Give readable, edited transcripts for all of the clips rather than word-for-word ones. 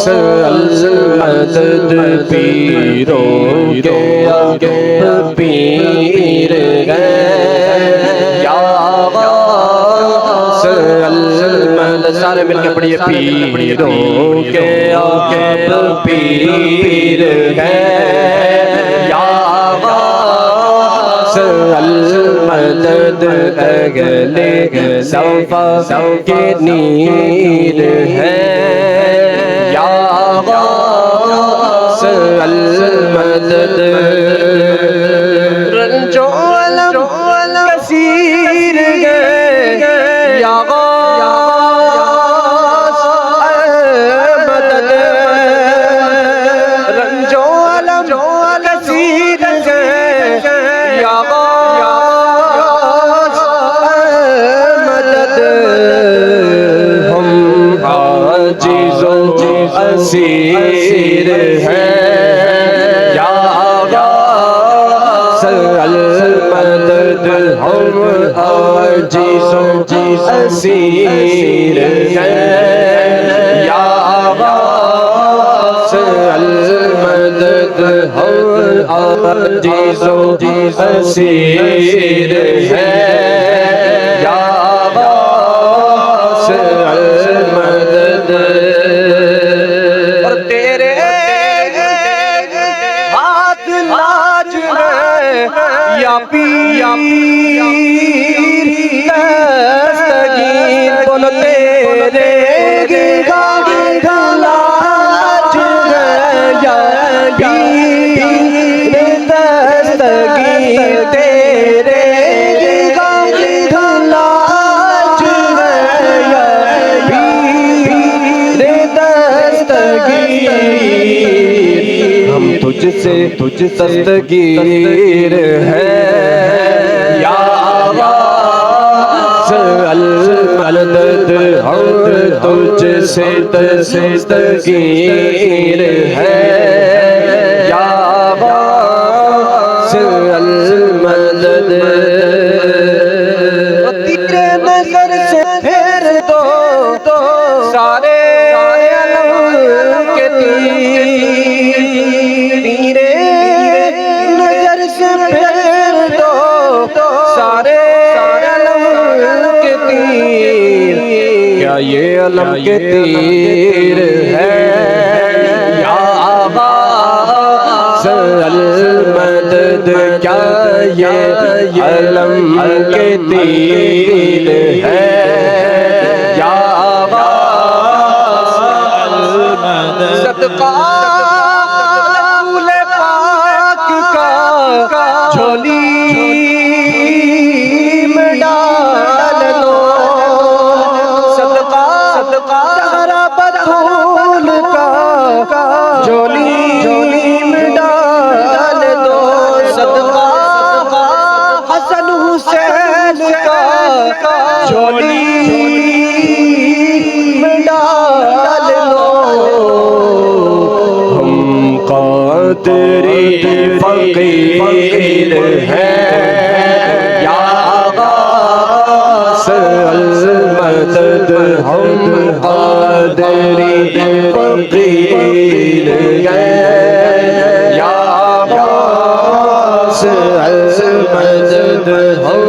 المدد پیروں کے پیر گئے یا غوث المدد سارے مل کے پڑھئے پیروں کے پیر گئے یا غوث المدد اگلے صفا کے نیر ہے یا غوث المدد رنجو علم کثیر گئے یا غوث المدد رنجو علم کثیر گئے یا غوث المدد ہم عاجز و اسیر ہیں یا غوث المدد ہم عاجز و اسیر ہیں یا غوث المدد ہم عاجز و اسیر ہیں یا غوث المدد اور تیرے ہاتھ لاج ہے یا پیر دستگیر بولو تیرے ہاتھ لاج ہے یا پیر دستگیر تیرے ہاتھ لاج ہے یا پیر دستگیر ہم تجھ سے دستگیر ہے یا غوث المدد ہم تجھ سے دستگیر ہے یا غوث المدد تیرے نظر سے پھیر دو سارے عالم کے تیرے نظر سے پھیر دو سارے عالم کے تیر کیا یہ علم کے تیر ہے یا غوث المدد کیا یہ علم کے تیر ہے یا غوث المدد صدقہ رسول پاک کا جھولی میں ڈال دو صدقہ زہرا بطول کا جھولی میں ڈال دو صدقہ حسن حسین کا جھولی میں ڈال دو ہم قادری فقیر ہیں یا غوث المدد ہم قادری فقیر ہیں یا غوث المدد ہم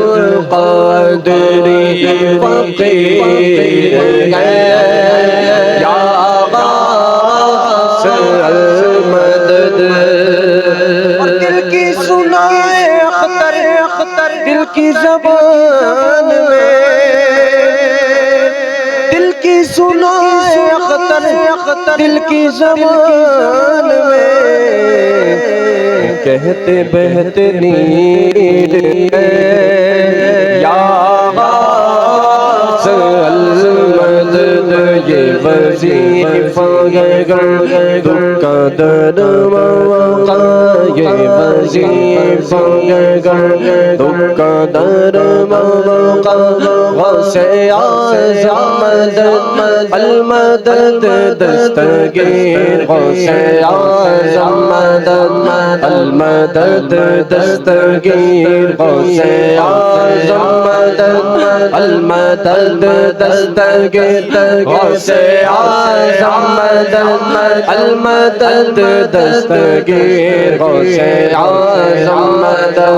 قادری فقیر ہیں یا غوث المدد دل کی سنائے اختر دل کی زبان میں دل کی سنائے اختر دل کی زبان میں کہتے بہتے نیل یا غوث المدد یہ وظیفہ دکا درموقع یہ وظیفہ دکا درموقع غوث اعظم المدد دستگیر غوث اعظم المدد دستگیر غوث اعظم المدد دستگیر غوث اعظم المدد دستگیر غوث اعظم مدد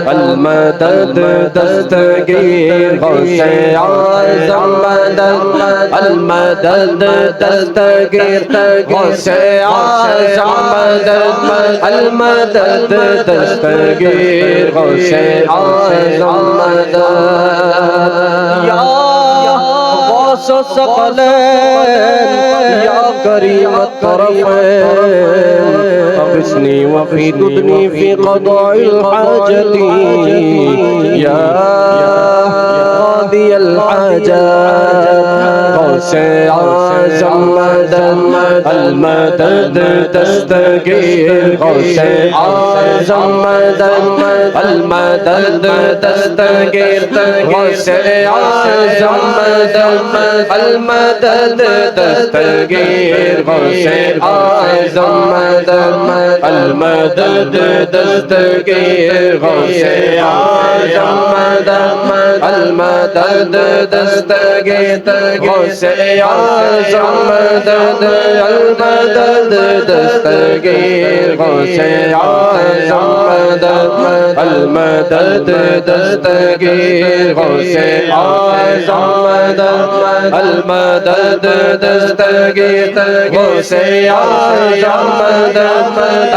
المدد دستگیر غوث اعظم مدد المدد دستگیر غوث اعظم مدد المدد دستگیر غوث اعظم مدد یا غوث الثقلین یا کریم الطرفین اغثنی وفیدنی فی قضاء الحاجة یا قاضی الحاجات غوث اعظم مدد المدد دستگیر غوث اعظم مدد المدد دستگیر غوث اعظم مدد المدد دستگیر غوث اعظم مدد المدد دستگیر غوث اعظم مدد المدد دستگیر غوث اعظم مدد المدد دستگیر غوث اعظم مدد المدد دستگیر غوث اعظم مدد المدد دستگیر غوث اعظم مدد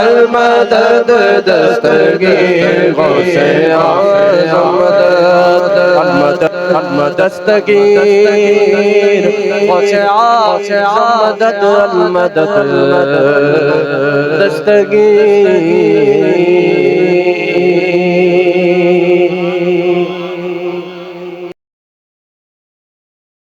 المدد دستگیر غوث اعظم مدد دستگیر غوث اعظم مدد المدد دستگیر